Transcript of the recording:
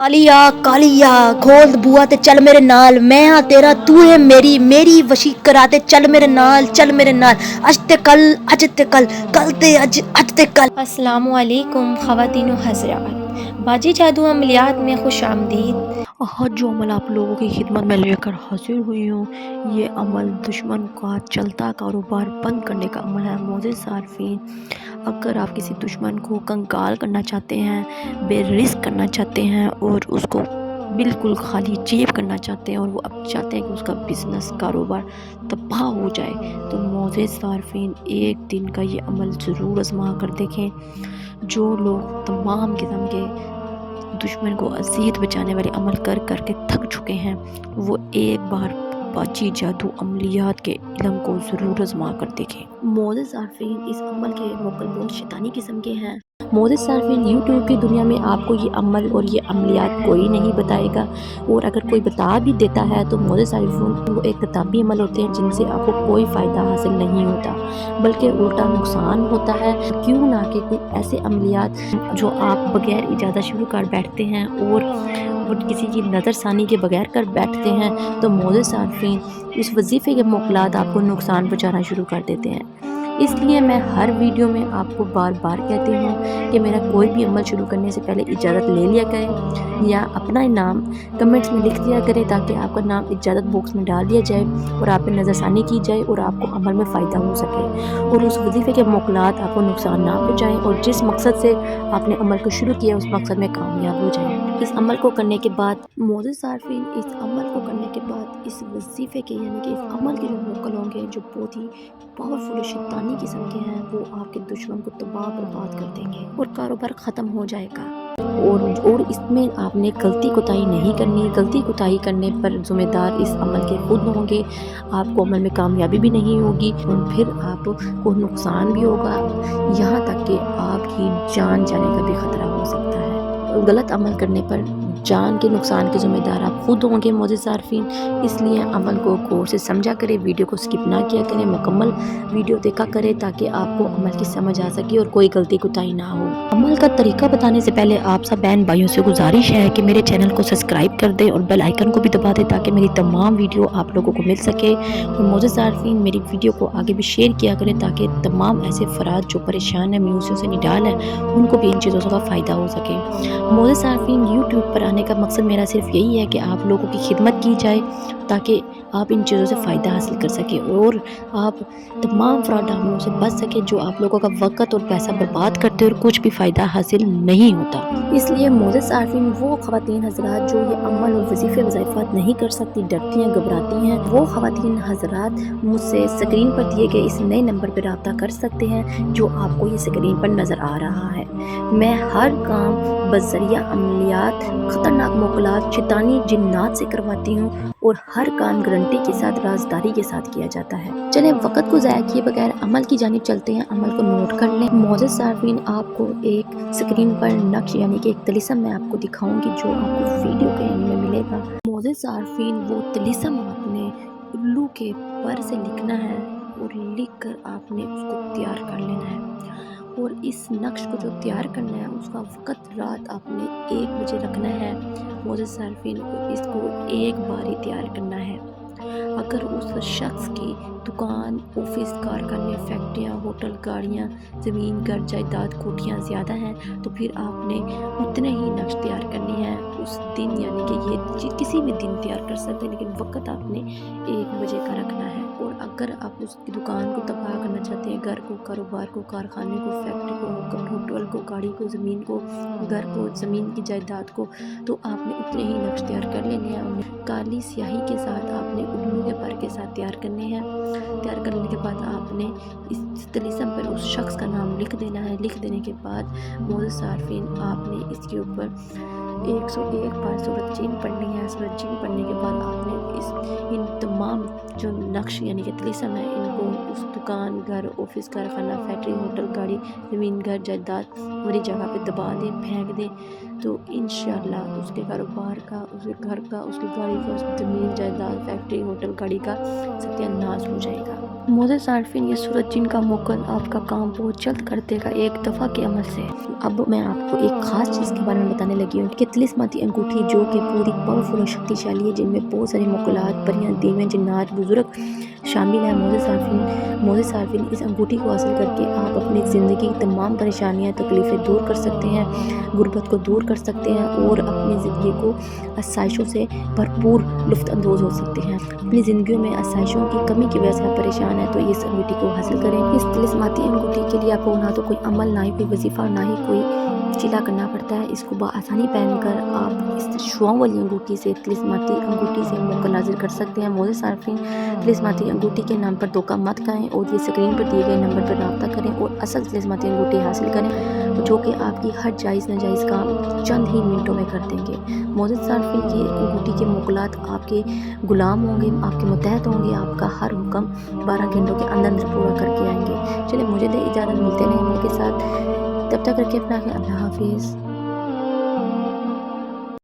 ਕਾਲੀਆ ਕਾਲੀਆ ਖੋਲ ਬੂਆ ਤੇ ਚੱਲ ਮੇਰੇ ਨਾਲ, ਮੈਂ ਹਾਂ ਤੇਰਾ ਤੂੰ ਹੈ ਮੇਰੀ, ਮੇਰੀ ਵਸ਼ੀ ਕਰਾ ਤੇ ਚੱਲ ਮੇਰੇ ਨਾਲ, ਚੱਲ ਮੇਰੇ ਨਾਲ, ਅੱਜ ਤੇ ਕੱਲ, ਅੱਜ ਤੇ ਕੱਲ, ਕੱਲ ਤੇ ਅੱਜ, ਅੱਜ ਤੇ ਕੱਲ। अस्सलामु अलैकुम ख़वातीन व हज़रात, बाजी जादू अमलियात में खुश आमदीद। आज जो अमल आप लोगों की खिदमत में लेकर हाजिर हुई हूँ, ये अमल दुश्मन का चलता कारोबार बंद करने का अमल है। मोअज़्ज़िज़ सारफीन, अगर आप किसी दुश्मन को कंगाल करना चाहते हैं, बेरिस्क करना चाहते हैं और उसको बिल्कुल खाली जेब करना चाहते हैं और वो अब चाहते हैं कि उसका बिज़नेस कारोबार तबाह हो जाए, तो मोअज़्ज़िज़ सारफीन एक दिन का ये अमल ज़रूर आज़मा कर देखें। जो लोग तमाम किस्म के दुश्मन को अज़ियत बचाने वाले अमल कर कर के थक चुके हैं, वो एक बार बाजी जादू अमलियात के इल्म को ज़रूर आज़मा कर देखें। मोअज़्ज़िज़ सारफीन, इस अमल के मौक़िफ़ बहुत शैतानी किस्म के हैं। मोअज़्ज़िज़ सारफीन, यूट्यूब की दुनिया में आपको ये अमल और ये अमलियात कोई नहीं बताएगा, और अगर कोई बता भी देता है तो मोअज़्ज़िज़ सारफीन वो एक किताबी अमल होते हैं जिनसे आपको कोई फ़ायदा हासिल नहीं होता, बल्कि उल्टा नुकसान होता है। क्यों ना कि कोई ऐसे अमलियात जो आप बग़ैर इजाज़त शुरू कर बैठते हैं और किसी की नज़रसानी के बगैर कर बैठते हैं, तो मोअज़्ज़िज़ सारफीन उस वजीफ़े के मोकलात आपको नुकसान पहुँचाना शुरू कर देते हैं। इसलिए मैं हर वीडियो में आपको बार बार कहती हूँ कि मेरा कोई भी अमल शुरू करने से पहले इजाज़त ले लिया करें, या अपना नाम कमेंट्स में लिख दिया करें ताकि आपका नाम इजाज़त बॉक्स में डाल दिया जाए और आप पे नज़रसानी की जाए और आपको अमल में फ़ायदा हो सके, और उस वजीफ़े के मोकलात आपको नुकसान ना पहुँचाएँ और जिस मकसद से आपने अमल को शुरू किया उस मकसद में कामयाब हो जाएँ। इस अमल को करने के बाद मोअज़्ज़िज़ सारफीन, इस अमल को करने के बाद इस वजीफ़े के यानी कि इस अमल के जो मोकल होंगे, जो बहुत ही पावरफुल शैतानी किस्म के हैं, वो आपके दुश्मन को तबाह बर्बाद कर देंगे और कारोबार ख़त्म हो जाएगा। और इसमें आपने गलती कोताही नहीं करनी। गलती कोताही करने पर ज़िम्मेदार इस अमल के खुद होंगे, आपको अमल में कामयाबी भी नहीं होगी और फिर आपको नुकसान भी होगा, यहाँ तक कि आपकी जान जाने का भी ख़तरा हो सकता है। गलत अमल करने पर जान के नुकसान के ज़िम्मेदार आप खुद होंगे मोअज़्ज़िज़ सारफीन, इसलिए अमल को गौर से समझा करें, वीडियो को स्किप ना किया करें, मुकम्मल वीडियो देखा करें ताकि आपको अमल की समझ आ सके और कोई गलती कोताही ना हो। अमल का तरीका बताने से पहले आप सब बहन भाइयों से गुजारिश है कि मेरे चैनल को सब्सक्राइब कर दें और बेल आइकन को भी दबा दें ताकि मेरी तमाम वीडियो आप लोगों को मिल सके, और मोअज़्ज़िज़ सारफीन मेरी वीडियो को आगे भी शेयर किया करें ताकि तमाम ऐसे अफराद जो परेशान हैं, म्यूज़ियों से निडाल हैं, उनको भी इन चीज़ों का फ़ायदा हो सके। मोअज़्ज़िज़ सारफीन, यूट्यूब पर आने का मकसद मेरा सिर्फ यही है कि आप लोगों की खिदमत की जाए ताकि आप इन चीज़ों से फ़ायदा हासिल कर सकें और आप तमाम फ्रॉड हमलों से बच सकें जो आप लोगों का वक़्त और पैसा बर्बाद करते और कुछ भी फ़ायदा हासिल नहीं होता। इसलिए मोअज़्ज़िज़ सारफीन, वो ख़वातीन हज़रात जो ये अमल और वजीफ़े वज़ाइफ़ात नहीं कर सकती, डरती हैं, घबराती हैं, वो ख़वातीन हज़रात मुझसे स्क्रीन पर दिए गए इस नए नंबर पर रब्ता कर सकते हैं जो आपको ये स्क्रीन पर नज़र आ रहा है। मैं हर काम बज़रिया अमलियात, ख़तरनाक मोकलात, शैतानी जिन्नात से करवाती हूँ और हर काम गारंटी के साथ, राजदारी के साथ किया जाता है। चलें वक़्त को ज़ाया किए बगैर अमल की जानिब चलते हैं। अमल को नोट कर लें। मोअज़्ज़िज़ सारफीन, आपको एक स्क्रीन पर नक्श यानी कि एक तलिस्म मैं आपको दिखाऊंगी जो आपको वीडियो के एंड में मिलेगा। मोअज़्ज़िज़ सारफीन, वो तलिस्म आपने उल्लू के पर से लिखना है और लिख कर आपने उसको तैयार कर लेना है, और इस नक्श को जो तैयार करना है उसका वक़्त रात आपने 1 बजे रखना है। मोअज़्ज़िज़ सारफीन, इसको एक बार ही तैयार करना है। अगर उस शख्स की दुकान, ऑफिस, कारखाने, फैक्ट्रियाँ, होटल, गाड़ियाँ, ज़मीन, घर, जायदाद, कोठियाँ ज़्यादा हैं तो फिर आपने उतने ही नक्श तैयार करनी है उस दिन, यानी कि ये किसी भी दिन तैयार कर सकते हैं, लेकिन वक़्त आपने 1 बजे का रखना है। और अगर आप उसकी दुकान को तबाह करना चाहते हैं, घर को, कारोबार को, कारखाने को, फैक्ट्री को, होटल को, गाड़ी को, ज़मीन को, घर को, ज़मीन की जायदाद को, तो आपने उतने ही नक्श तैयार कर लेने हैं। उन्हें काली स्याही के साथ आपने उल्लू के पर के साथ तैयार करने हैं। तैयार करने के बाद आपने इस तलिस्म पर उस शख्स का नाम लिख देना है। लिख देने के बाद मोअज़्ज़िज़ सारफीन, आपने इसके ऊपर 101 बार सूरत जीन पढ़नी है। सूरत जीन पढ़ने के बाद आपने इन तमाम जो नक्श यानी कि तलिस्म है, इनको उस दुकान, घर, ऑफिस, कारखाना, फैक्ट्री, होटल, गाड़ी, ज़मीन, घर, जायदाद वाली जगह पे दबा दें, फेंक दें تو انشاءاللہ اس کے کاروبار کا، اس کے گھر کا، اس کی گاڑی کا، اس کی زمین جائیداد، فیکٹری، ہوٹل، گاڑی کا ستیہ ناش ہو جائے گا۔ معزز عارفین، یہ سورج جن کا موکل آپ کا کام بہت جلد کر دے گا ایک دفعہ کے عمل سے۔ اب میں آپ کو ایک خاص چیز کے بارے میں بتانے لگی ہوں کہ طلسماتی انگوٹھی جو کہ پوری پاورفل اور شکتیشالی ہے، جن میں بہت سارے موکلات، پریاں، دیویں، جنات، بزرگ شامل ہیں۔ معزز عارفین، اس انگوٹھی کو حاصل کر کے آپ اپنی زندگی کی تمام پریشانیاں، تکلیفیں دور کر سکتے ہیں، غربت کو دور کر سکتے ہیں اور اپنی زندگی کو آسائشوں سے بھرپور لطف اندوز ہو سکتے ہیں۔ اپنی زندگیوں میں آسائشوں کی کمی کی وجہ سے آپ پریشان ہیں تو اس انگوٹھی کو حاصل کریں۔ اس طلسماتی انگوٹھی کے لیے آپ کو نہ تو کوئی عمل، نہ ہی کوئی وظیفہ، نہ ہی کوئی چلا کرنا پڑتا ہے۔ اس کو بآسانی پہن کر آپ اس شعاؤں والی انگوٹھی سے، طلسماتی انگوٹھی سے موکل حاصل کر سکتے ہیں۔ معزز عارفین، طلسماتی انگوٹھی کے نام پر دھوکہ مت کھائیں اور یہ اسکرین پر دیے گئے نمبر پر رابطہ کریں اور اصل طلسماتی انگوٹھی حاصل کریں جو کہ آپ کی ہر جائز ناجائز کام چند ہی منٹوں میں کر دیں گے۔ معزز عارفین، یہ انگوٹھی کے موکلات آپ کے غلام ہوں گے، آپ کے متحد ہوں گے، آپ کا ہر حکم 12 گھنٹوں کے اندر پورا کر کے آئیں گے۔ چلیں مجھے دے اجازت، ملتے ہیں نئے عمل کے ساتھ، تب تک رکھیں اپنا خیال۔ اللہ حافظ۔